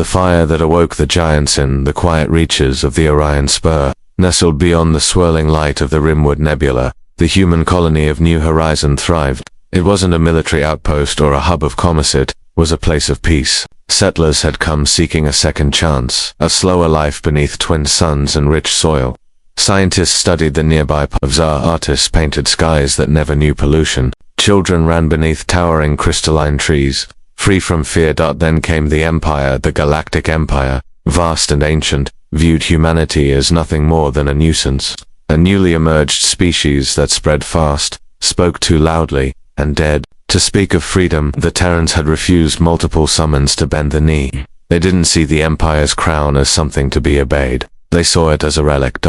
The fire that awoke the giants in the quiet reaches of the Orion Spur, nestled beyond the swirling light of the Rimwood Nebula. The human colony of New Horizon thrived. It wasn't a military outpost or a hub of commerce, it was a place of peace. Settlers had come seeking a second chance, a slower life beneath twin suns and rich soil. Scientists studied the nearby Pavzar, artists painted skies that never knew pollution. Children ran beneath towering crystalline trees, free from fear. Then came the Empire, the Galactic Empire, vast and ancient, viewed humanity as nothing more than a nuisance. A newly emerged species that spread fast, spoke too loudly, and dared to speak of freedom. The Terrans had refused multiple summons to bend the knee. They didn't see the Empire's crown as something to be obeyed. They saw it as a relic.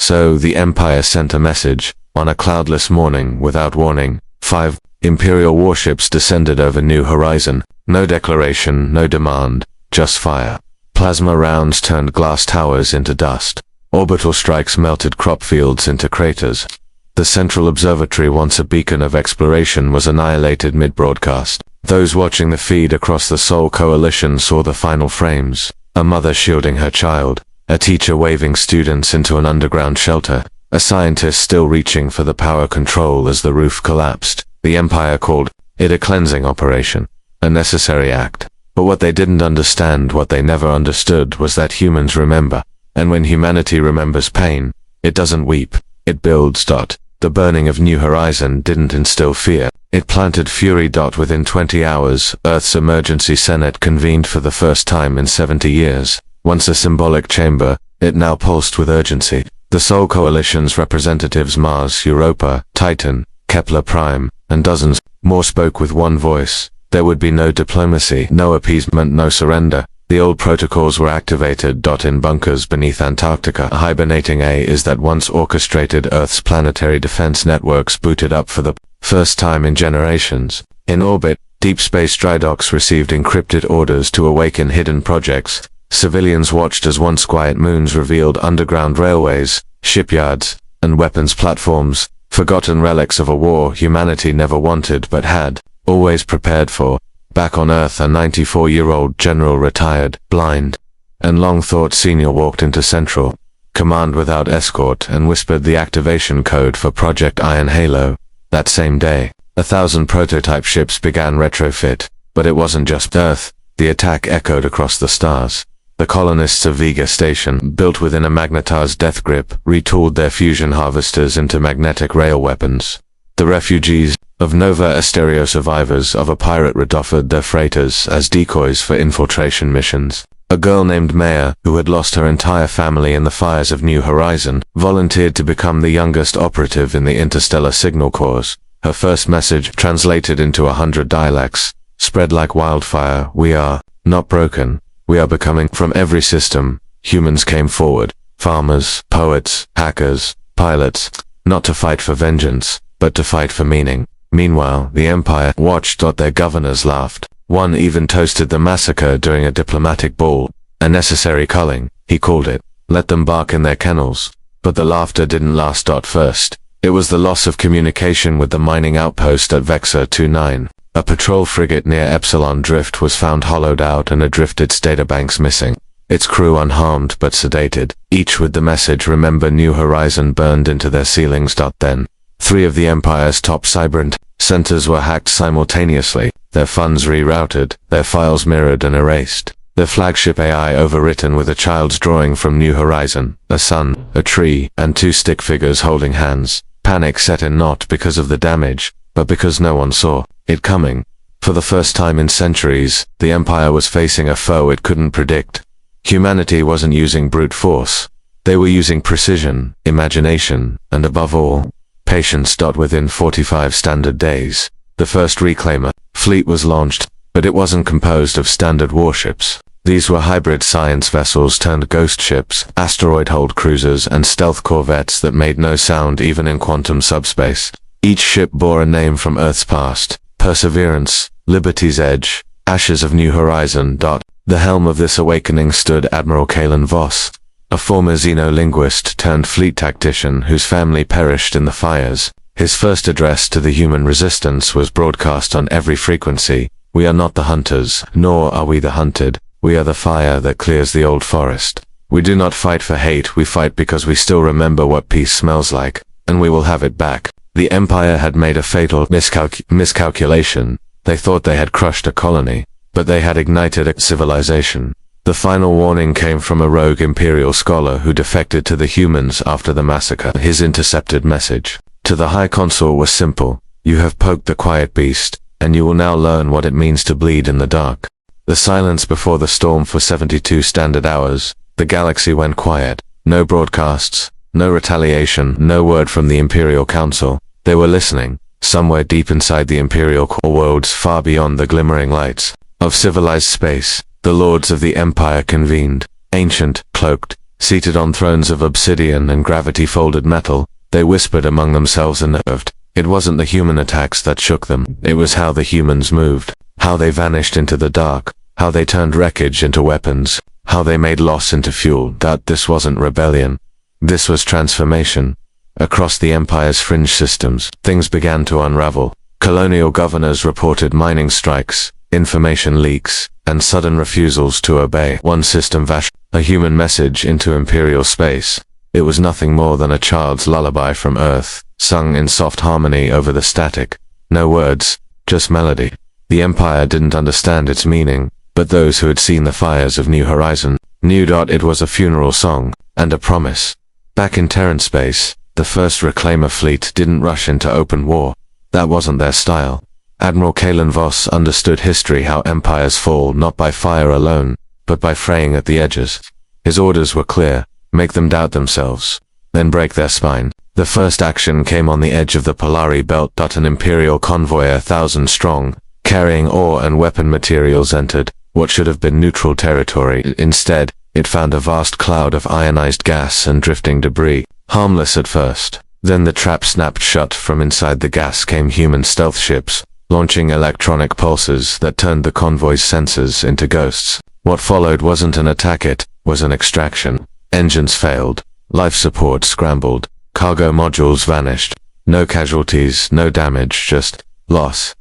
So the Empire sent a message. On a cloudless morning, without warning, 5 Imperial warships descended over New Horizon. No declaration, no demand, just fire. Plasma rounds turned glass towers into dust. Orbital strikes melted crop fields into craters. The Central Observatory, once a beacon of exploration, was annihilated mid-broadcast. Those watching the feed across the Sol Coalition saw the final frames. A mother shielding her child. A teacher waving students into an underground shelter. A scientist still reaching for the power control as the roof collapsed. The Empire called it a cleansing operation. A necessary act. But what they didn't understand, what they never understood, was that humans remember. And when humanity remembers pain, it doesn't weep, it builds. The burning of New Horizon didn't instill fear, it planted fury. Within 20 hours, Earth's emergency Senate convened for the first time in 70 years. Once a symbolic chamber, it now pulsed with urgency. The Sol Coalition's representatives, Mars, Europa, Titan, Kepler Prime, and dozens more, spoke with one voice. There would be no diplomacy, no appeasement, no surrender. The old protocols were activated. In bunkers beneath Antarctica, hibernating is that once orchestrated Earth's planetary defense networks booted up for the first time in generations. In orbit, deep space drydocks received encrypted orders to awaken hidden projects. Civilians watched as once quiet moons revealed underground railways, shipyards, and weapons platforms, forgotten relics of a war humanity never wanted but had always prepared for. Back on Earth, a 94-year-old general, retired, blind, and long-thought senior, walked into Central Command without escort and whispered the activation code for Project Iron Halo. That same day, 1,000 prototype ships began retrofit, but it wasn't just Earth. The attack echoed across the stars. The colonists of Vega Station, built within a magnetar's death grip, retooled their fusion harvesters into magnetic rail weapons. The refugees of Nova Asterio, survivors of a pirate raid, offered their freighters as decoys for infiltration missions. A girl named Maya, who had lost her entire family in the fires of New Horizon, volunteered to become the youngest operative in the Interstellar Signal Corps. Her first message, translated into 100 dialects, spread like wildfire. We are not broken. We are becoming. From every system, humans came forward. Farmers, poets, hackers, pilots, not to fight for vengeance, but to fight for meaning. Meanwhile, the Empire watched. Their governors laughed. One even toasted the massacre during a diplomatic ball. A necessary culling, he called it. Let them bark in their kennels. But the laughter didn't last. First, it was the loss of communication with the mining outpost at Vexa 29. A patrol frigate near Epsilon Drift was found hollowed out and adrift, its databanks missing. Its crew unharmed but sedated, each with the message, remember New Horizon, burned into their ceilings. Then, 3 of the Empire's top cyber centers were hacked simultaneously, their funds rerouted, their files mirrored and erased. Their flagship AI overwritten with a child's drawing from New Horizon, a sun, a tree, and 2 stick figures holding hands. Panic set in, not because of the damage, but because no one saw it coming. For the first time in centuries, the Empire was facing a foe it couldn't predict. Humanity wasn't using brute force. They were using precision, imagination, and above all, patience. Within 45 standard days, the first reclaimer fleet was launched, but it wasn't composed of standard warships. These were hybrid science vessels turned ghost ships, asteroid-hold cruisers, and stealth corvettes that made no sound even in quantum subspace. Each ship bore a name from Earth's past: Perseverance, Liberty's Edge, Ashes of New Horizon. The helm of this awakening stood Admiral Kalen Voss, a former xenolinguist turned fleet tactician whose family perished in the fires. His first address to the human resistance was broadcast on every frequency. We are not the hunters, nor are we the hunted. We are the fire that clears the old forest. We do not fight for hate, we fight because we still remember what peace smells like, and we will have it back. The Empire had made a fatal miscalculation. They thought they had crushed a colony, but they had ignited a civilization. The final warning came from a rogue Imperial scholar who defected to the humans after the massacre. His intercepted message to the High Consort was simple: you have poked the quiet beast, and you will now learn what it means to bleed in the dark. The silence before the storm for 72 standard hours. The galaxy went quiet. No broadcasts, no retaliation, no word from the Imperial Council. They were listening, somewhere deep inside the Imperial core worlds, far beyond the glimmering lights of civilized space. The lords of the Empire convened, ancient, cloaked, seated on thrones of obsidian and gravity-folded metal. They whispered among themselves and nerved. It wasn't the human attacks that shook them, it was how the humans moved, how they vanished into the dark, how they turned wreckage into weapons, how they made loss into fuel. This wasn't rebellion. This was transformation. Across the Empire's fringe systems, things began to unravel. Colonial governors reported mining strikes, information leaks, and sudden refusals to obey. One system vashed a human message into Imperial space. It was nothing more than a child's lullaby from Earth, sung in soft harmony over the static. No words, just melody. The Empire didn't understand its meaning, but those who had seen the fires of New Horizon knew it was a funeral song, and a promise. Back in Terran space, the first Reclaimer fleet didn't rush into open war. That wasn't their style. Admiral Kalen Voss understood history, how empires fall not by fire alone, but by fraying at the edges. His orders were clear: make them doubt themselves, then break their spine. The first action came on the edge of the Polari Belt. An Imperial convoy 1,000 strong, carrying ore and weapon materials, entered what should have been neutral territory. Instead, it found a vast cloud of ionized gas and drifting debris. Harmless at first, then the trap snapped shut. From inside the gas came human stealth ships, launching electronic pulses that turned the convoy's sensors into ghosts. What followed wasn't an attack, it was an extraction. Engines failed, life support scrambled, cargo modules vanished. No casualties, no damage, just loss.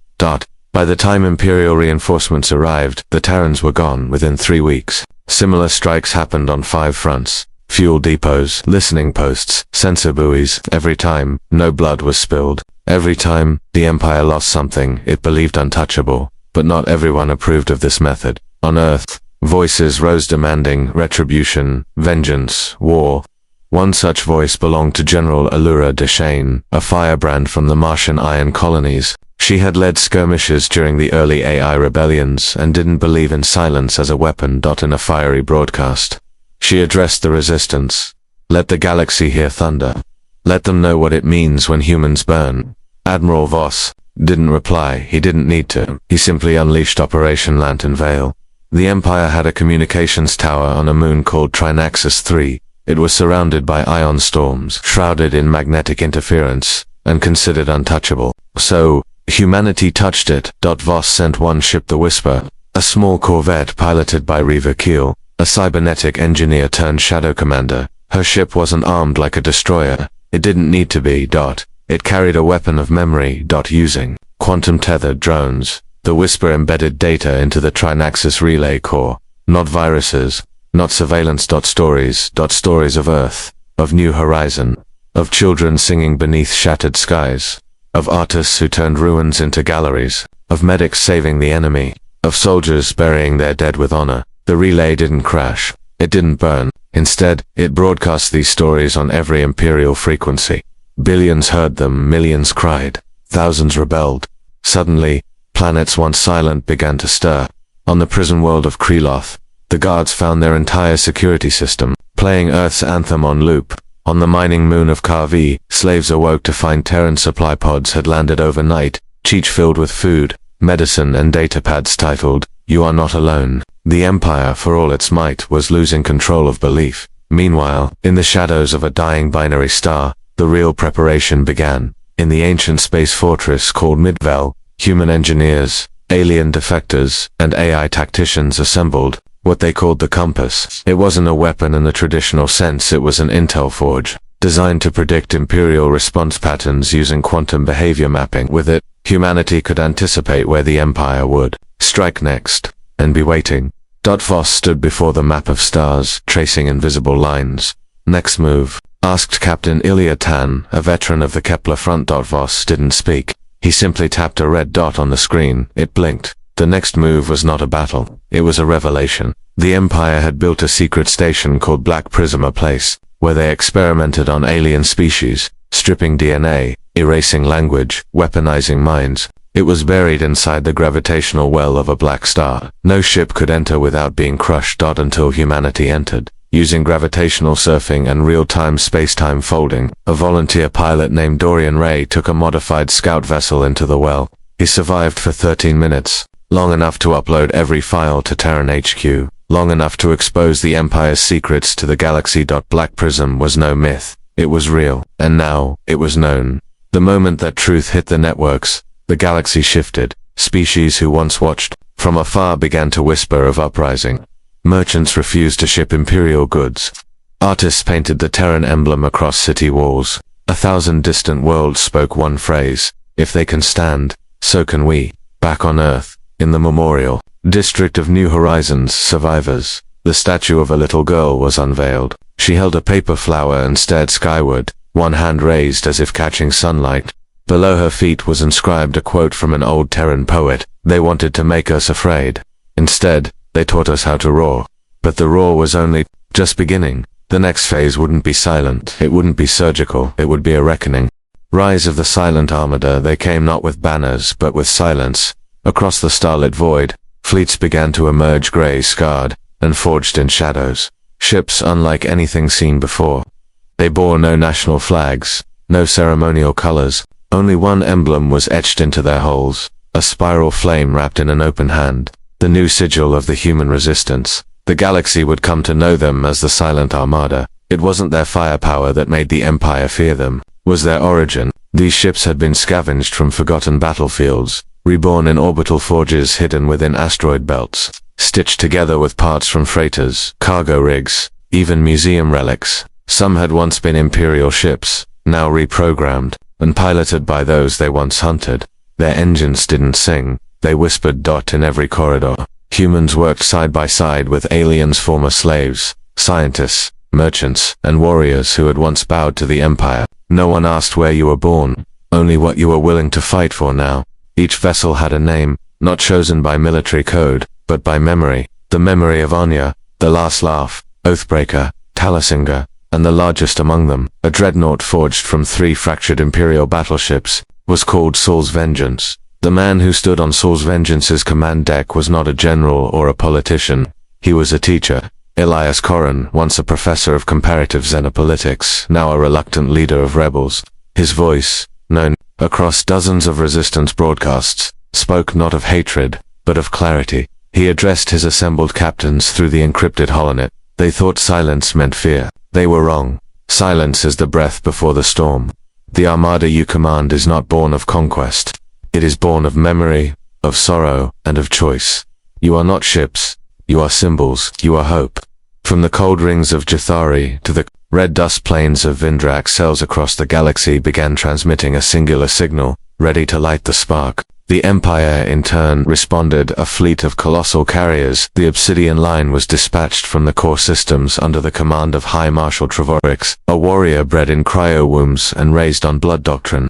By the time Imperial reinforcements arrived, the Terrans were gone within 3 weeks. Similar strikes happened on 5 fronts: fuel depots, listening posts, sensor buoys. Every time, no blood was spilled. Every time, the Empire lost something it believed untouchable. But not everyone approved of this method. On Earth, voices rose demanding retribution, vengeance, war. One such voice belonged to General Allura Deshane, a firebrand from the Martian iron colonies. She had led skirmishes during the early AI rebellions and didn't believe in silence as a weapon. In a fiery broadcast, she addressed the resistance. Let the galaxy hear thunder. Let them know what it means when humans burn. Admiral Voss didn't reply. He didn't need to. He simply unleashed Operation Lantern Veil. The Empire had a communications tower on a moon called Trinaxis 3. It was surrounded by ion storms, shrouded in magnetic interference, and considered untouchable. So, humanity touched it. Voss sent one ship, the Whisper, a small corvette piloted by Reva Keel, a cybernetic engineer turned shadow commander. Her ship wasn't armed like a destroyer. It didn't need to be. It carried a weapon of memory. Using quantum-tethered drones, the Whisper embedded data into the Trinaxis relay core. Not viruses, not surveillance. Stories of Earth, of New Horizon, of children singing beneath shattered skies, of artists who turned ruins into galleries, of medics saving the enemy, of soldiers burying their dead with honor. The relay didn't crash. It didn't burn. Instead, it broadcast these stories on every Imperial frequency. Billions heard them, millions cried, thousands rebelled. Suddenly, planets once silent began to stir. On the prison world of Kreloth, the guards found their entire security system playing Earth's anthem on loop. On the mining moon of Karvi, slaves awoke to find Terran supply pods had landed overnight, each filled with food, medicine and datapads titled, "You are not alone." The Empire, for all its might, was losing control of belief. Meanwhile, in the shadows of a dying binary star, the real preparation began. In the ancient space fortress called Midvel, human engineers, alien defectors, and AI tacticians assembled what they called the Compass. It wasn't a weapon in the traditional sense, it was an intel forge, designed to predict Imperial response patterns using quantum behavior mapping. With it, humanity could anticipate where the Empire would strike next, and be waiting. Voss stood before the map of stars, tracing invisible lines. "Next move?" asked Captain Ilya Tan, a veteran of the Kepler front. Voss didn't speak. He simply tapped a red dot on the screen. It blinked. The next move was not a battle. It was a revelation. The Empire had built a secret station called Black Prism, a place where they experimented on alien species, stripping DNA, erasing language, weaponizing minds. It was buried inside the gravitational well of a black star. No ship could enter without being crushed. Until humanity entered. Using gravitational surfing and real-time space-time folding, a volunteer pilot named Dorian Ray took a modified scout vessel into the well. He survived for 13 minutes, long enough to upload every file to Terran HQ, long enough to expose the Empire's secrets to the galaxy. Black Prism was no myth. It was real, and now it was known. The moment that truth hit the networks, the galaxy shifted. Species who once watched from afar began to whisper of uprising. Merchants refused to ship Imperial goods. Artists painted the Terran emblem across city walls. 1,000 distant worlds spoke one phrase: if they can stand, so can we. Back on Earth, in the Memorial District of New Horizons survivors, the statue of a little girl was unveiled. She held a paper flower and stared skyward, one hand raised as if catching sunlight. Below her feet was inscribed a quote from an old Terran poet: "They wanted to make us afraid. Instead, they taught us how to roar." But the roar was only just beginning. The next phase wouldn't be silent. It wouldn't be surgical. It would be a reckoning. Rise of the Silent Armada. They came not with banners, but with silence. Across the starlit void, fleets began to emerge, grey, scarred, and forged in shadows. Ships unlike anything seen before. They bore no national flags, no ceremonial colors. Only one emblem was etched into their hulls, a spiral flame wrapped in an open hand. The new sigil of the human resistance. The galaxy would come to know them as the Silent Armada. It wasn't their firepower that made the Empire fear them, was their origin. These ships had been scavenged from forgotten battlefields, reborn in orbital forges hidden within asteroid belts, stitched together with parts from freighters, cargo rigs, even museum relics. Some had once been Imperial ships, now reprogrammed, and piloted by those they once hunted. Their engines didn't sing. They whispered. In every corridor, humans worked side by side with aliens, former slaves, scientists, merchants, and warriors who had once bowed to the Empire. No one asked where you were born, only what you were willing to fight for now. Each vessel had a name, not chosen by military code, but by memory. The memory of Anya, the Last Laugh, Oathbreaker, Talisinger, and the largest among them, a dreadnought forged from 3 fractured Imperial battleships, was called Saul's Vengeance. The man who stood on Saul's Vengeance's command deck was not a general or a politician. He was a teacher. Elias Corran, once a professor of comparative xenopolitics, now a reluctant leader of rebels. His voice, known across dozens of resistance broadcasts, spoke not of hatred, but of clarity. He addressed his assembled captains through the encrypted holonet. They thought silence meant fear. They were wrong. Silence is the breath before the storm. The armada you command is not born of conquest. It is born of memory, of sorrow, and of choice. You are not ships. You are symbols. You are hope. From the cold rings of Jathari to the red dust plains of Vindrak, cells across the galaxy began transmitting a singular signal, ready to light the spark. The Empire, in turn, responded. A fleet of colossal carriers. The Obsidian Line was dispatched from the core systems under the command of High Marshal Trevorix, a warrior bred in cryo-wombs and raised on blood doctrine.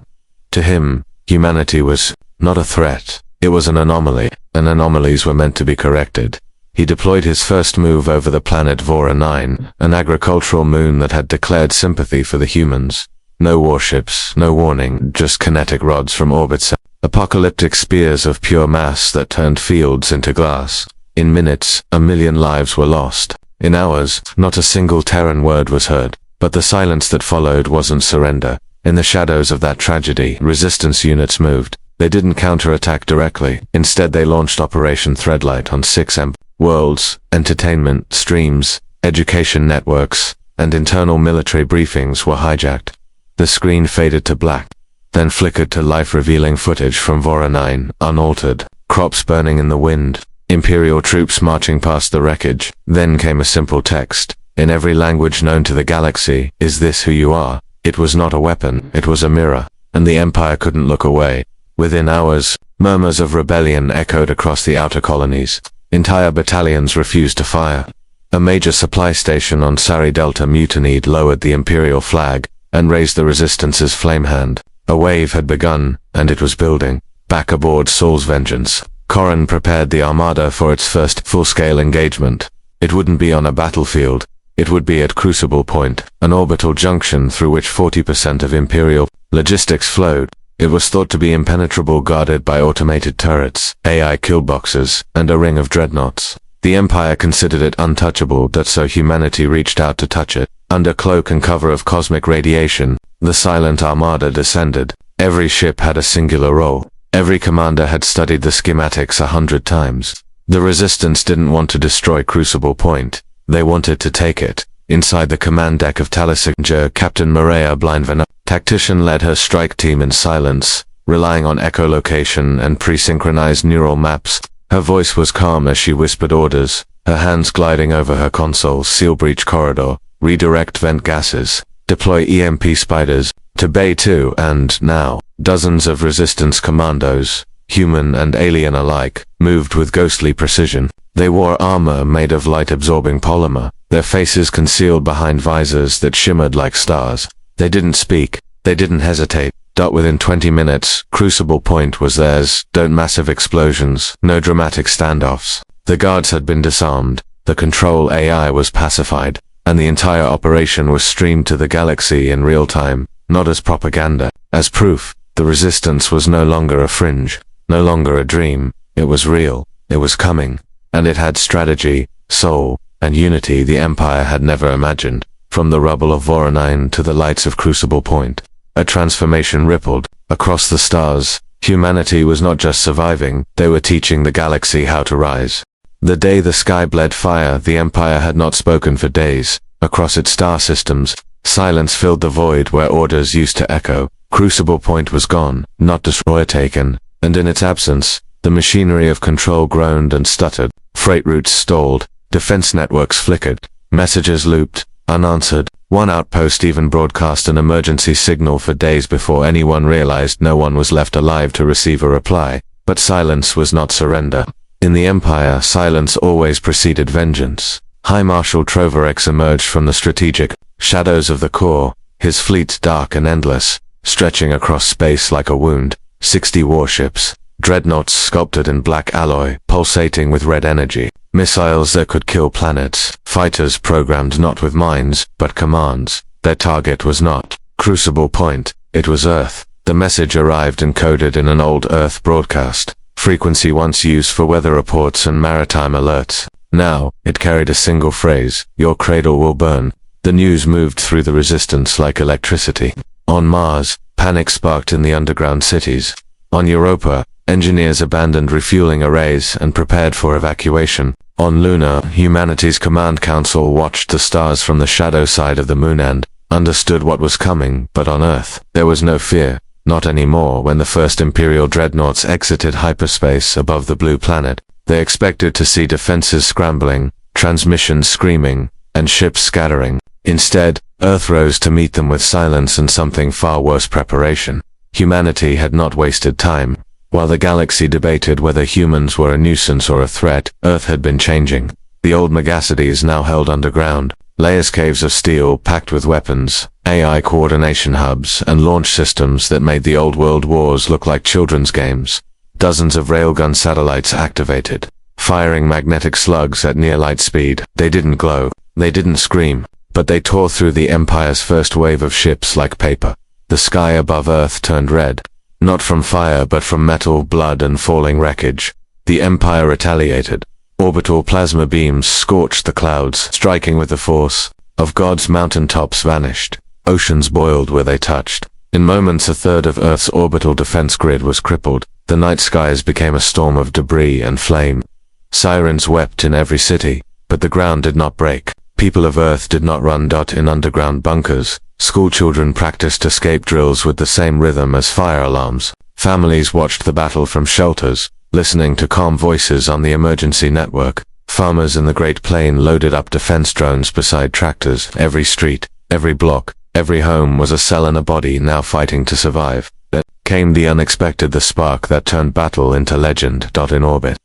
To him, humanity was not a threat. It was an anomaly, and anomalies were meant to be corrected. He deployed his first move over the planet Vora 9, an agricultural moon that had declared sympathy for the humans. No warships, no warning, just kinetic rods from orbits. Apocalyptic spears of pure mass that turned fields into glass. In minutes, 1 million lives were lost. In hours, not a single Terran word was heard. But the silence that followed wasn't surrender. In the shadows of that tragedy, resistance units moved. They didn't counterattack directly. Instead, they launched Operation Threadlight on 6 worlds, entertainment, streams, education networks, and internal military briefings were hijacked. The screen faded to black, then flickered to life-revealing footage from Vora 9, unaltered, crops burning in the wind, Imperial troops marching past the wreckage. Then came a simple text, in every language known to the galaxy: "Is this who you are?" It was not a weapon, it was a mirror, and the Empire couldn't look away. Within hours, murmurs of rebellion echoed across the outer colonies. Entire battalions refused to fire. A major supply station on Sari Delta mutinied, lowered the Imperial flag, and raised the Resistance's flame hand. A wave had begun, and it was building. Back aboard Saul's Vengeance, Corran prepared the Armada for its first full-scale engagement. It wouldn't be on a battlefield. It would be at Crucible Point, an orbital junction through which 40% of Imperial logistics flowed. It was thought to be impenetrable, guarded by automated turrets, AI killboxes, and a ring of dreadnoughts. The Empire considered it untouchable, so humanity reached out to touch it. Under cloak and cover of cosmic radiation, the silent Armada descended. Every ship had a singular role. Every commander had studied the schematics 100 times. The Resistance didn't want to destroy Crucible Point. They wanted to take it. Inside the command deck of Talisinger, Captain Maria Blindvan, tactician, led her strike team in silence, relying on echolocation and pre-synchronized neural maps. Her voice was calm as she whispered orders, her hands gliding over her console. Seal breach corridor, redirect vent gases, deploy EMP spiders to Bay 2, and now, dozens of Resistance commandos, human and alien alike, moved with ghostly precision. They wore armor made of light-absorbing polymer, their faces concealed behind visors that shimmered like stars. They didn't speak, they didn't hesitate. Within 20 minutes, Crucible Point was theirs. Massive explosions, no dramatic standoffs. The guards had been disarmed, the control AI was pacified, and the entire operation was streamed to the galaxy in real time, not as propaganda, as proof. The Resistance was no longer a fringe, no longer a dream. It was real, it was coming, and it had strategy, soul, and unity the Empire had never imagined. From the rubble of Voronine to the lights of Crucible Point, a transformation rippled across the stars. Humanity was not just surviving, they were teaching the galaxy how to rise. The day the sky bled fire, the Empire had not spoken for days. Across its star systems, silence filled the void where orders used to echo. Crucible Point was gone, not destroyer taken, and in its absence, the machinery of control groaned and stuttered. Freight routes stalled, defense networks flickered, messages looped, unanswered. One outpost even broadcast an emergency signal for days before anyone realized. No one was left alive to receive a reply. But silence was not surrender. In the Empire, silence always preceded vengeance. High Marshal Trovarex emerged from the strategic shadows of the core, his fleet dark and endless, stretching across space like a wound. 60 warships, dreadnoughts sculpted in black alloy, pulsating with red energy, missiles that could kill planets, fighters programmed not with minds, but commands. Their target was not Crucible Point, it was Earth. The message arrived encoded in an old Earth broadcast, frequency once used for weather reports and maritime alerts. Now, it carried a single phrase: your cradle will burn. The news moved through the Resistance like electricity. On Mars, panic sparked in the underground cities. On Europa, engineers abandoned refueling arrays and prepared for evacuation. On Luna, humanity's command council watched the stars from the shadow side of the moon and understood what was coming. But on Earth, there was no fear. Not anymore. When the first Imperial dreadnoughts exited hyperspace above the blue planet, they expected to see defenses scrambling, transmissions screaming, and ships scattering. Instead, Earth rose to meet them with silence and something far worse: preparation. Humanity had not wasted time. While the galaxy debated whether humans were a nuisance or a threat, Earth had been changing. The old megacities now held underground, layers caves of steel packed with weapons, AI coordination hubs, and launch systems that made the old world wars look like children's games. Dozens of railgun satellites activated, firing magnetic slugs at near light speed. They didn't glow, they didn't scream, but they tore through the Empire's first wave of ships like paper. The sky above Earth turned red, not from fire but from metal, blood, and falling wreckage. The Empire retaliated. Orbital plasma beams scorched the clouds, striking with the force of God's mountain tops vanished. Oceans boiled where they touched. In moments, a third of Earth's orbital defense grid was crippled. The night skies became a storm of debris and flame. Sirens wept in every city, but the ground did not break. People of Earth did not run in underground bunkers. Schoolchildren practiced escape drills with the same rhythm as fire alarms. Families watched the battle from shelters, listening to calm voices on the emergency network. Farmers in the Great Plain loaded up defense drones beside tractors. Every street, every block, every home was a cell and a body now fighting to survive. Then came the unexpected, the spark that turned battle into legend. In orbit,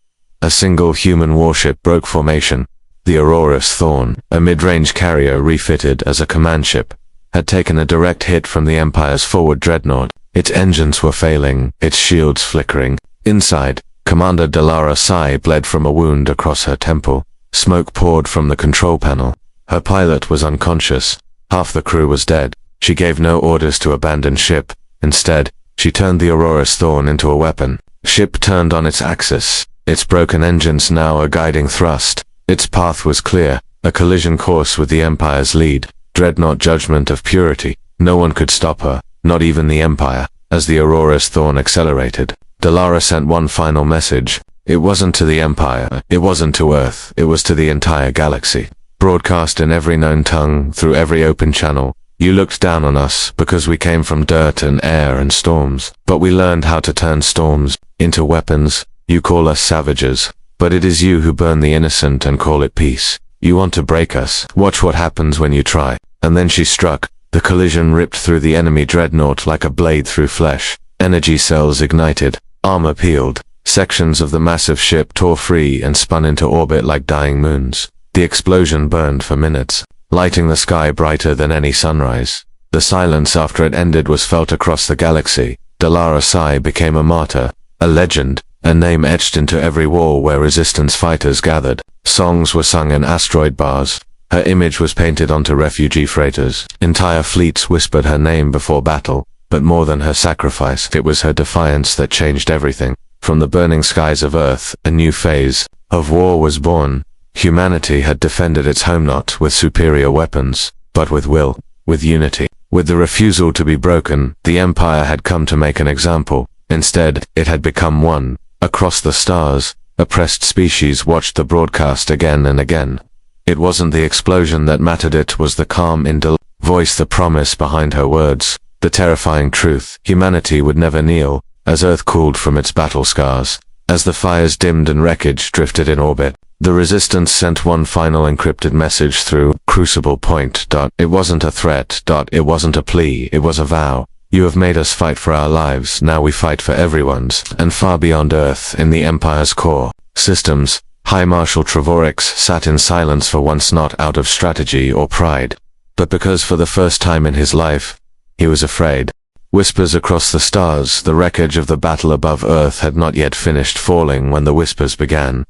A single human warship broke formation. The Aurora's Thorn, a mid-range carrier refitted as a command ship, had taken a direct hit from the Empire's forward dreadnought. Its engines were failing, its shields flickering. Inside, Commander Delara Sai bled from a wound across her temple. Smoke poured from the control panel. Her pilot was unconscious. Half the crew was dead. She gave no orders to abandon ship. Instead, she turned the Aurora's Thorn into a weapon. Ship turned on its axis, its broken engines now a guiding thrust. Its path was clear, a collision course with the Empire's lead. Dreadnought judgment of purity. No one could stop her, not even the Empire. As the Aurora's Thorn accelerated, Delara sent one final message. It wasn't to the Empire, it wasn't to Earth, it was to the entire galaxy. Broadcast in every known tongue, through every open channel. You looked down on us because we came from dirt and air and storms, but we learned how to turn storms into weapons. You call us savages, but it is you who burn the innocent and call it peace. You want to break us. Watch what happens when you try. And then she struck. The collision ripped through the enemy dreadnought like a blade through flesh. Energy cells ignited. Armor peeled. Sections of the massive ship tore free and spun into orbit like dying moons. The explosion burned for minutes, lighting the sky brighter than any sunrise. The silence after it ended was felt across the galaxy. Delara Sai became a martyr, a legend, a name etched into every wall where resistance fighters gathered. Songs were sung in asteroid bars. Her image was painted onto refugee freighters. Entire fleets whispered her name before battle. But more than her sacrifice, it was her defiance that changed everything. From the burning skies of Earth, a new phase of war was born. Humanity had defended its home not with superior weapons, but with will, with unity. With the refusal to be broken, the Empire had come to make an example. Instead, it had become one. Across the stars, oppressed species watched the broadcast again and again. It wasn't the explosion that mattered, it was the calm voice, the promise behind her words, the terrifying truth. Humanity would never kneel, as Earth cooled from its battle scars. As the fires dimmed and wreckage drifted in orbit, the Resistance sent one final encrypted message through Crucible Point. It wasn't a threat. It wasn't a plea, it was a vow. You have made us fight for our lives, now we fight for everyone's. And far beyond Earth, in the Empire's core systems, High Marshal Trevorix sat in silence for once, not out of strategy or pride, but because for the first time in his life, he was afraid. Whispers across the stars, the wreckage of the battle above Earth had not yet finished falling when the whispers began.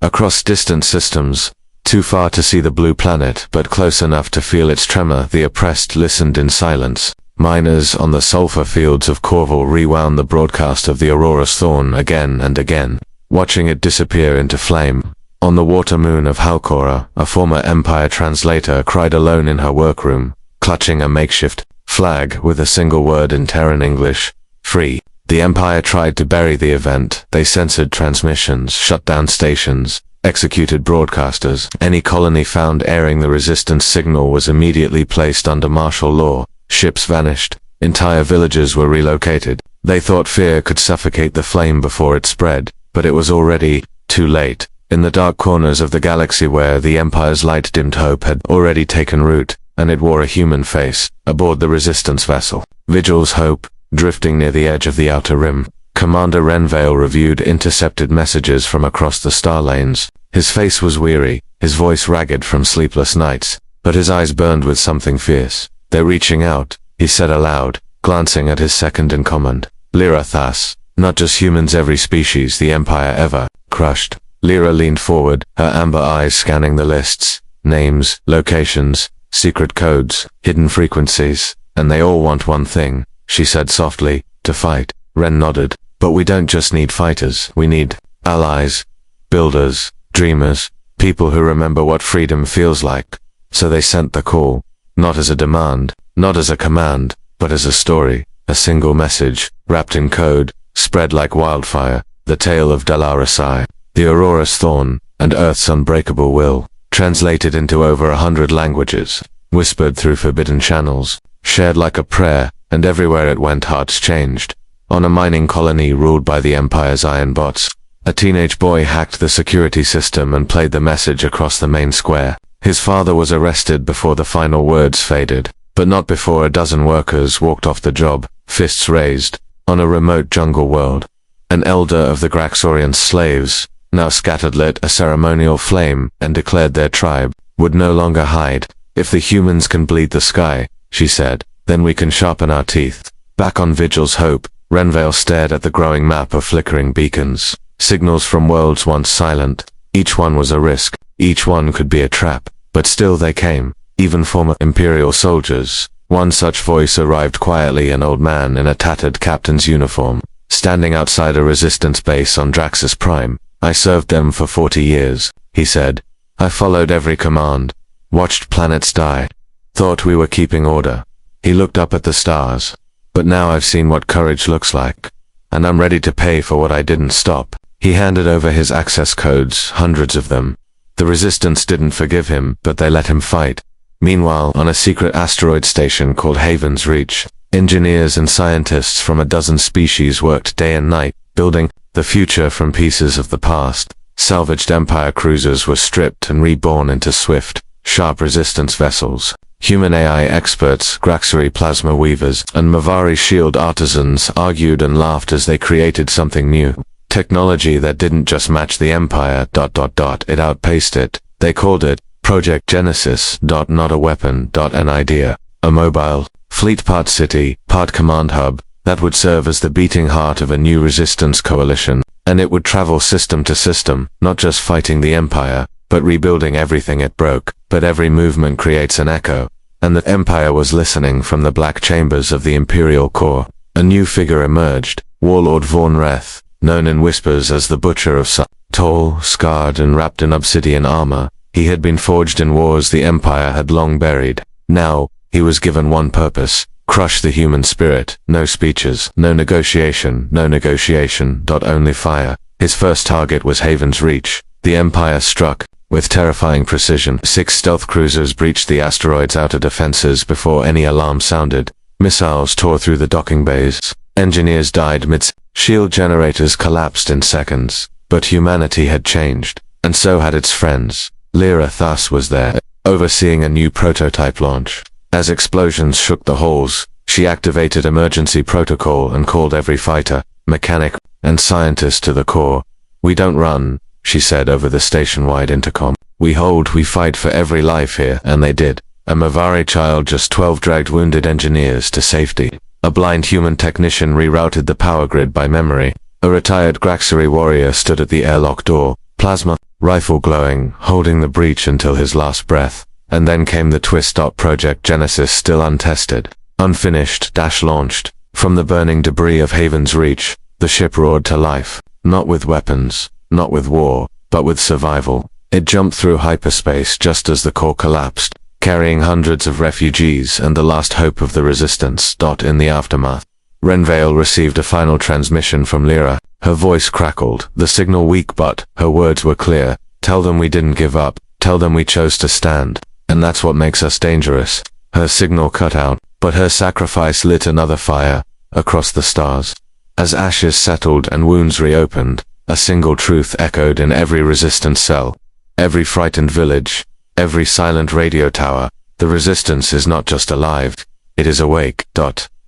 Across distant systems, too far to see the blue planet, but close enough to feel its tremor, the oppressed listened in silence. Miners on the sulfur fields of Corval rewound the broadcast of the Aurora's Thorn again and again, watching it disappear into flame. On the water moon of Halcora, a former Empire translator cried alone in her workroom, clutching a makeshift flag with a single word in Terran English: free. The Empire tried to bury the event. They censored transmissions, shut down stations, executed broadcasters. Any colony found airing the Resistance signal was immediately placed under martial law. Ships vanished. Entire villages were relocated. They thought fear could suffocate the flame before it spread, but it was already too late. In the dark corners of the galaxy where the Empire's light-dimmed hope had already taken root, and it wore a human face, aboard the Resistance vessel, Vigil's Hope, drifting near the edge of the outer rim, Commander Renvale reviewed intercepted messages from across the star lanes. His face was weary, his voice ragged from sleepless nights, but his eyes burned with something fierce. "They're reaching out," he said aloud, glancing at his second-in-command. "Lyra Thas, not just humans, every species the Empire ever crushed." Lyra leaned forward, her amber eyes scanning the lists. Names, locations, secret codes, hidden frequencies, and they all want one thing, she said softly: to fight. Ren nodded. "But we don't just need fighters, we need allies, builders, dreamers, people who remember what freedom feels like." So they sent the call, not as a demand, not as a command, but as a story, a single message, wrapped in code, spread like wildfire, the tale of Delara Sai, the Aurora's Thorn, and Earth's unbreakable will, translated into over 100 languages, whispered through forbidden channels, shared like a prayer, and everywhere it went hearts changed. On a mining colony ruled by the Empire's iron bots, a teenage boy hacked the security system and played the message across the main square. His father was arrested before the final words faded, but not before a dozen workers walked off the job, fists raised, on a remote jungle world. An elder of the Graxorian slaves, now scattered, lit a ceremonial flame and declared their tribe would no longer hide. If the humans can bleed the sky, she said, then we can sharpen our teeth. Back on Vigil's Hope, Renvale stared at the growing map of flickering beacons, signals from worlds once silent. Each one was a risk, each one could be a trap, but still they came, even former Imperial soldiers. One such voice arrived quietly, an old man in a tattered captain's uniform, standing outside a resistance base on Draxus Prime. I served them for 40 years, he said. I followed every command, watched planets die, thought we were keeping order. He looked up at the stars. But now I've seen what courage looks like, and I'm ready to pay for what I didn't stop. He handed over his access codes, hundreds of them. The Resistance didn't forgive him, but they let him fight. Meanwhile, on a secret asteroid station called Haven's Reach, engineers and scientists from a dozen species worked day and night, building the future from pieces of the past. Salvaged Empire cruisers were stripped and reborn into swift, sharp resistance vessels. Human AI experts, Graxari plasma weavers, and Mavari shield artisans argued and laughed as they created something new. Technology that didn't just match the Empire, it outpaced it. They called it Project Genesis, not a weapon, an idea. A mobile, fleet-part city, part command hub, that would serve as the beating heart of a new resistance coalition. And it would travel system to system, not just fighting the Empire, but rebuilding everything it broke. But every movement creates an echo, and the Empire was listening from the black chambers of the Imperial core. A new figure emerged, Warlord Vaughn Reth, known in whispers as the Butcher of Sun. Tall, scarred, and wrapped in obsidian armor, he had been forged in wars the Empire had long buried. Now, he was given one purpose: crush the human spirit. No speeches, no negotiation, only fire. His first target was Haven's Reach. The Empire struck with terrifying precision. 6 stealth cruisers breached the asteroid's outer defenses before any alarm sounded. Missiles tore through the docking bays. Engineers died mid. Shield generators collapsed in seconds. But humanity had changed, and so had its friends. Lyra thus was there, overseeing a new prototype launch. As explosions shook the halls, she activated emergency protocol and called every fighter, mechanic, and scientist to the core. We don't run, she said over the station-wide intercom. We hold, we fight for every life here, and they did. A Mavari child, just 12, dragged wounded engineers to safety. A blind human technician rerouted the power grid by memory. A retired Graxari warrior stood at the airlock door, plasma rifle glowing, holding the breach until his last breath. And then came the twist. Project Genesis, still untested, unfinished, launched. From the burning debris of Haven's Reach, the ship roared to life. Not with weapons, not with war, but with survival. It jumped through hyperspace just as the core collapsed, carrying hundreds of refugees and the last hope of the Resistance. In the aftermath, Renvale received a final transmission from Lyra. Her voice crackled, the signal weak, but her words were clear. Tell them we didn't give up. Tell them we chose to stand. And that's what makes us dangerous. Her signal cut out, but her sacrifice lit another fire across the stars. As ashes settled and wounds reopened, a single truth echoed in every resistance cell, every frightened village, every silent radio tower. The Resistance is not just alive, it is awake.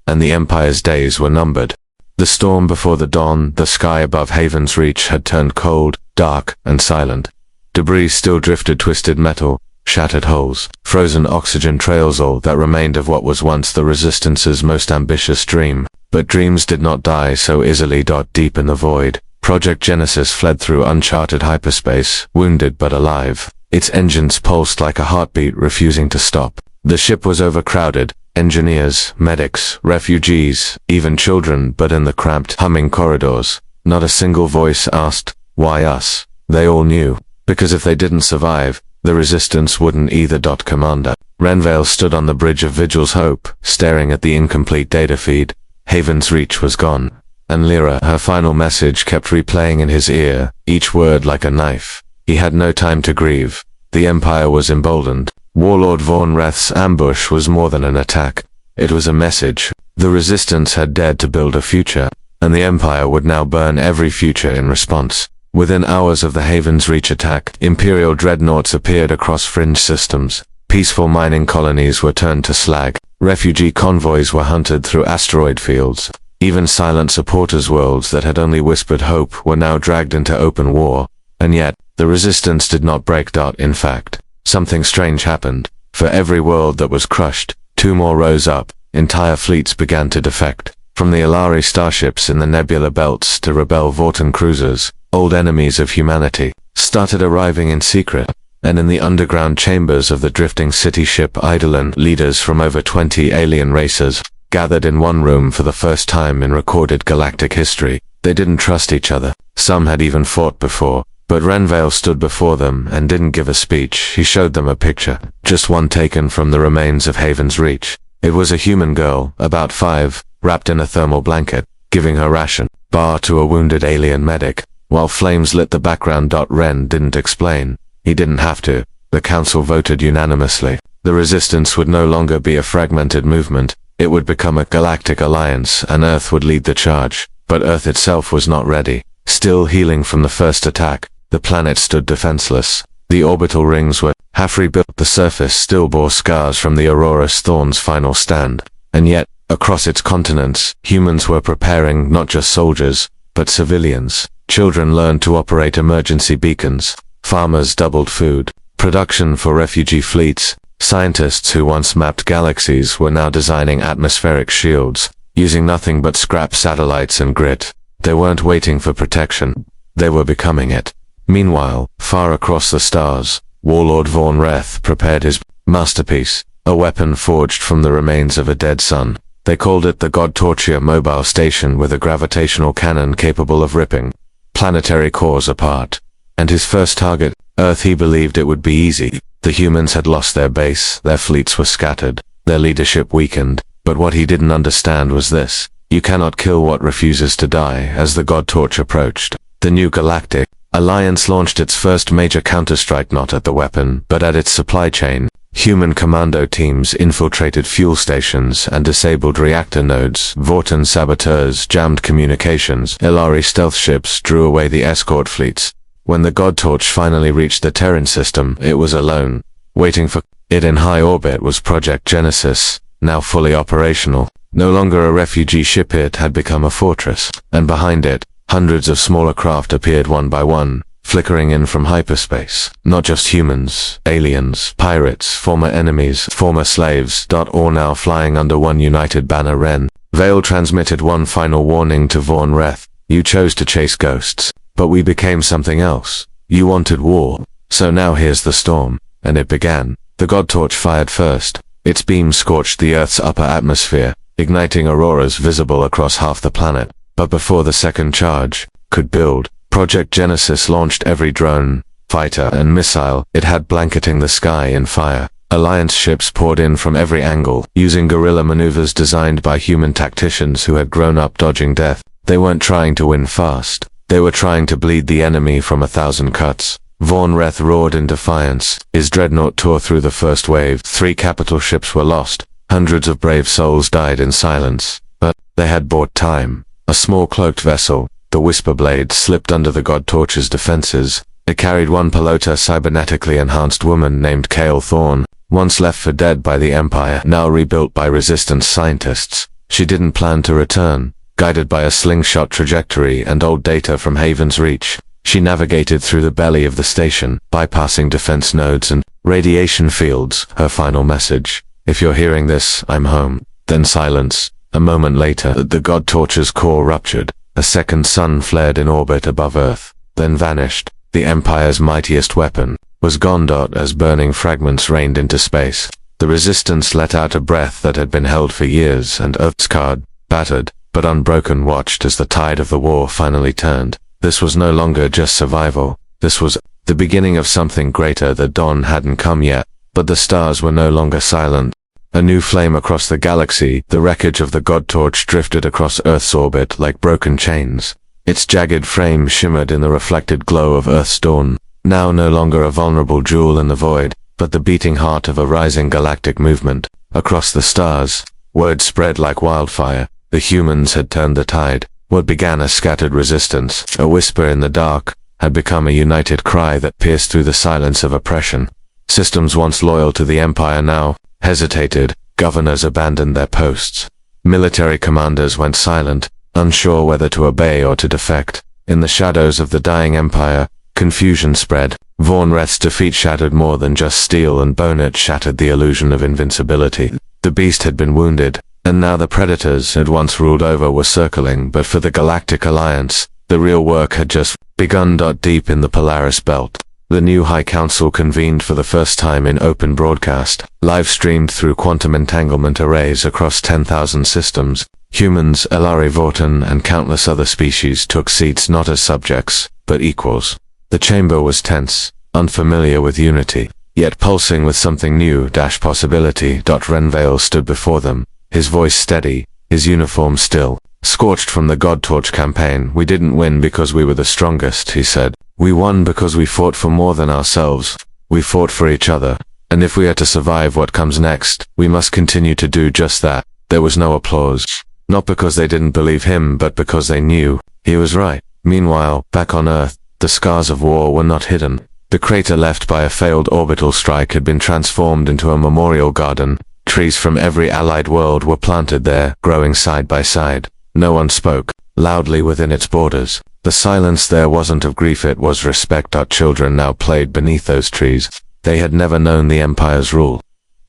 And the Empire's days were numbered. The storm before the dawn, the sky above Haven's Reach had turned cold, dark, and silent. Debris still drifted, twisted metal, shattered hulls, frozen oxygen trails, all that remained of what was once the Resistance's most ambitious dream. But dreams did not die so easily. Deep in the void, Project Genesis fled through uncharted hyperspace, wounded but alive. Its engines pulsed like a heartbeat, refusing to stop. The ship was overcrowded. Engineers, medics, refugees, even children, but in the cramped, humming corridors, not a single voice asked, why us? They all knew, because if they didn't survive, the Resistance wouldn't either. Commander Renvale stood on the bridge of Vigil's Hope, staring at the incomplete data feed. Haven's Reach was gone, and Lyra, her final message, kept replaying in his ear, each word like a knife. He had no time to grieve. The Empire was emboldened. Warlord Vaughn Reth's ambush was more than an attack. It was a message. The Resistance had dared to build a future, and the Empire would now burn every future in response. Within hours of the Haven's Reach attack, Imperial dreadnoughts appeared across fringe systems. Peaceful mining colonies were turned to slag. Refugee convoys were hunted through asteroid fields. Even silent supporters' worlds that had only whispered hope were now dragged into open war. And yet, the resistance did not break. In fact, something strange happened. For every world that was crushed, two more rose up. Entire fleets began to defect. From the Ilari starships in the nebula belts to rebel Vorten cruisers, old enemies of humanity, started arriving in secret. And in the underground chambers of the drifting city ship Eidolon, leaders from over 20 alien races gathered in one room for the first time in recorded galactic history. They didn't trust each other. Some had even fought before. But Renvale stood before them and didn't give a speech. He showed them a picture, just one taken from the remains of Haven's Reach. It was a human girl, about 5, wrapped in a thermal blanket, giving her ration bar to a wounded alien medic, while flames lit the background. Ren didn't explain. He didn't have to. The council voted unanimously. The resistance would no longer be a fragmented movement. It would become a galactic alliance, and Earth would lead the charge. But Earth itself was not ready. Still healing from the first attack, the planet stood defenseless. The orbital rings were half rebuilt. The surface still bore scars from the Aurora's Thorn's final stand. And yet, across its continents, humans were preparing not just soldiers, but civilians. Children learned to operate emergency beacons. Farmers doubled food production for refugee fleets. Scientists who once mapped galaxies were now designing atmospheric shields, using nothing but scrap satellites and grit. They weren't waiting for protection. They were becoming it. Meanwhile, far across the stars, Warlord Vaughn Reth prepared his masterpiece, a weapon forged from the remains of a dead sun. They called it the God Torture mobile station, with a gravitational cannon capable of ripping planetary cores apart. And his first target, Earth. He believed it would be easy. The humans had lost their base, their fleets were scattered, their leadership weakened. But what he didn't understand was this: you cannot kill what refuses to die. As the God Torch approached, the new Galactic Alliance launched its first major counterstrike, not at the weapon, but at its supply chain. Human commando teams infiltrated fuel stations and disabled reactor nodes. Vorten saboteurs jammed communications. Ilari stealth ships drew away the escort fleets. When the God Torch finally reached the Terran system, it was alone. Waiting for it in high orbit was Project Genesis, now fully operational. No longer a refugee ship, it had become a fortress. And behind it, hundreds of smaller craft appeared one by one, flickering in from hyperspace. Not just humans, aliens, pirates, former enemies, former slaves, all now flying under one united banner. Vale transmitted one final warning to Vaughn Reth. You chose to chase ghosts, but we became something else. You wanted war. So now here's the storm. And it began. The God Torch fired first. Its beam scorched the Earth's upper atmosphere, igniting auroras visible across half the planet. But before the second charge could build, Project Genesis launched every drone, fighter, and missile it had, blanketing the sky in fire. Alliance ships poured in from every angle, using guerrilla maneuvers designed by human tacticians who had grown up dodging death. They weren't trying to win fast. They were trying to bleed the enemy from 1,000 cuts. Vaughn Reth roared in defiance. His dreadnought tore through the first wave. 3 capital ships were lost. Hundreds of brave souls died in silence. But they had bought time. A small cloaked vessel, the Whisperblade, slipped under the God Torch's defenses. It carried one Pelota cybernetically enhanced woman named Kale Thorne, once left for dead by the Empire, now rebuilt by resistance scientists. She didn't plan to return. Guided by a slingshot trajectory and old data from Haven's Reach, she navigated through the belly of the station, bypassing defense nodes and radiation fields. Her final message: if you're hearing this, I'm home. Then silence. A moment later, the God Torch's core ruptured. A second sun flared in orbit above Earth, then vanished. The Empire's mightiest weapon was gone. As burning fragments rained into space, the resistance let out a breath that had been held for years, and Earth, scarred, battered, but unbroken, watched as the tide of the war finally turned. This was no longer just survival. This was the beginning of something greater. The dawn hadn't come yet, but the stars were no longer silent. A new flame across the galaxy. The wreckage of the God Torch drifted across Earth's orbit like broken chains. Its jagged frame shimmered in the reflected glow of Earth's dawn, now no longer a vulnerable jewel in the void, but the beating heart of a rising galactic movement. Across the stars, word spread like wildfire. The humans had turned the tide. What began as scattered resistance, a whisper in the dark, had become a united cry that pierced through the silence of oppression. Systems once loyal to the Empire now hesitated. Governors abandoned their posts. Military commanders went silent, unsure whether to obey or to defect. In the shadows of the dying Empire, Confusion spread. Vornreth's defeat shattered more than just steel, and bone. It shattered the illusion of invincibility. The beast had been wounded, and now the predators it once ruled over were circling, but for the Galactic Alliance, the real work had just begun. Deep in the Polaris Belt, the new High Council convened for the first time in open broadcast, live-streamed through quantum entanglement arrays across 10,000 systems. Humans, Elari Vorten, and countless other species took seats not as subjects, but equals. The chamber was tense, unfamiliar with unity, yet pulsing with something new - possibility. Renvale stood before them, his voice steady, his uniform still. Scorched from the God Torch campaign, we didn't win because we were the strongest, he said. We won because we fought for more than ourselves. We fought for each other, and if we are to survive what comes next, we must continue to do just that. There was no applause. Not because they didn't believe him, but because they knew he was right. Meanwhile, back on Earth, the scars of war were not hidden. The crater left by a failed orbital strike had been transformed into a memorial garden. Trees from every allied world were planted there, growing side by side. No one spoke loudly within its borders. The silence there wasn't of grief, it was respect. Children now played beneath those trees. They had never known the Empire's rule.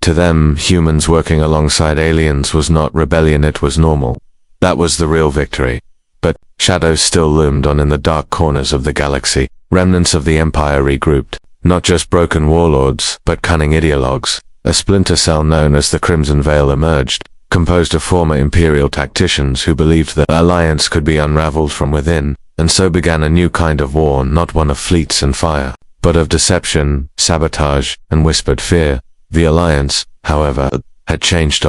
To them, humans working alongside aliens was not rebellion, it was normal. That was the real victory. But shadows still loomed on in the dark corners of the galaxy. Remnants of the Empire regrouped. Not just broken warlords, but cunning ideologues. A splinter cell known as the Crimson Veil emerged, composed of former Imperial tacticians who believed the Alliance could be unraveled from within, and so began a new kind of war, not one of fleets and fire, but of deception, sabotage, and whispered fear. The Alliance, however, had changed.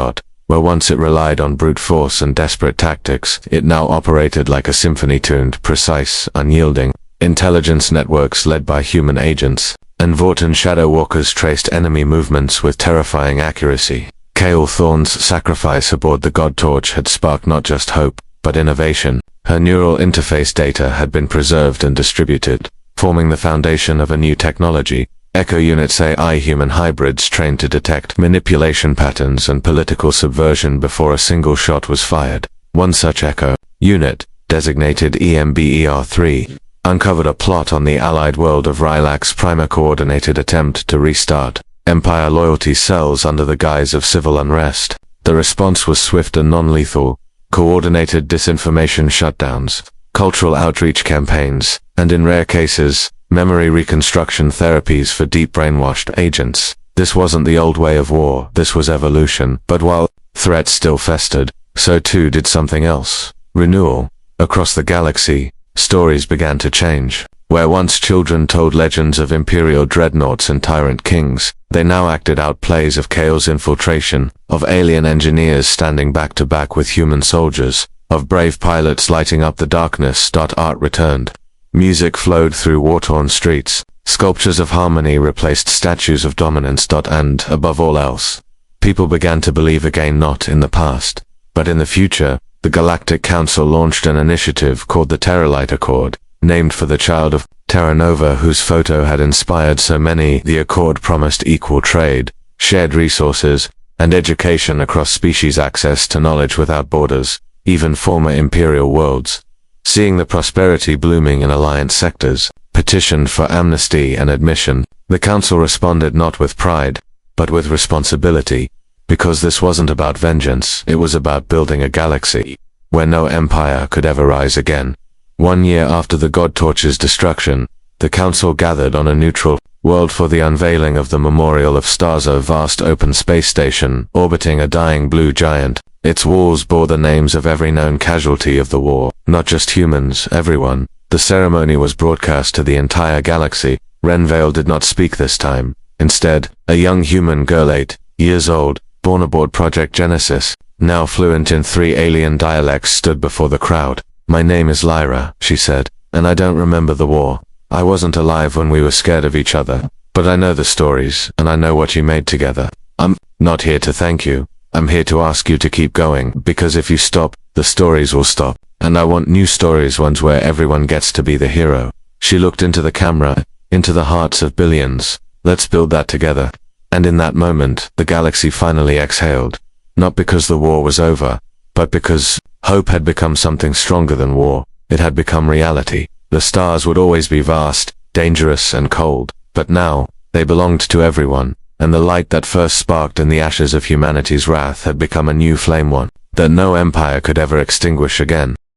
Where once it relied on brute force and desperate tactics, it now operated like a symphony-tuned, precise, unyielding intelligence networks led by human agents, and Vorten Shadow Walkers traced enemy movements with terrifying accuracy. Kael Thorne's sacrifice aboard the God Torch had sparked not just hope, but innovation. Her neural interface data had been preserved and distributed, forming the foundation of a new technology. Echo Unit's AI human hybrids trained to detect manipulation patterns and political subversion before a single shot was fired. One such Echo Unit, designated EMBER-3, uncovered a plot on the allied world of Rylak's Prima coordinated attempt to restart Empire loyalty cells under the guise of civil unrest. The response was swift and non-lethal. Coordinated disinformation shutdowns, cultural outreach campaigns, and in rare cases, memory reconstruction therapies for deep brainwashed agents. This wasn't the old way of war, this was evolution. But while threats still festered, so too did something else. Renewal. Across the galaxy, stories began to change. Where once children told legends of Imperial dreadnoughts and tyrant kings, they now acted out plays of Kael's infiltration, of alien engineers standing back to back with human soldiers, of brave pilots lighting up the darkness. Art returned. Music flowed through war-torn streets. Sculptures of harmony replaced statues of dominance. And, above all else, people began to believe again, not in the past, but in the future. The Galactic Council launched an initiative called the Terralite Accord, named for the child of Terra Nova whose photo had inspired so many. The Accord promised equal trade, shared resources, and education across species, access to knowledge without borders, even former Imperial worlds. Seeing the prosperity blooming in Alliance sectors, petitioned for amnesty and admission. The Council responded not with pride, but with responsibility, because this wasn't about vengeance, it was about building a galaxy where no empire could ever rise again. 1 year after the God Torch's destruction, the Council gathered on a neutral world for the unveiling of the Memorial of Stars, a vast open space station orbiting a dying blue giant. Its walls bore the names of every known casualty of the war, not just humans, everyone. The ceremony was broadcast to the entire galaxy. Renvale did not speak this time. Instead, a young human girl 8 years old, born aboard Project Genesis, now fluent in 3 alien dialects, stood before the crowd. "My name is Lyra," she said, "and I don't remember the war. I wasn't alive when we were scared of each other, but I know the stories, and I know what you made together. I'm not here to thank you. I'm here to ask you to keep going, because if you stop, the stories will stop, and I want new stories, ones where everyone gets to be the hero." She looked into the camera, into the hearts of billions. "Let's build that together." And in that moment, the galaxy finally exhaled. Not because the war was over, but because hope had become something stronger than war. It had become reality. The stars would always be vast, dangerous and cold. But now, they belonged to everyone, and the light that first sparked in the ashes of humanity's wrath had become a new flame, one that no empire could ever extinguish again.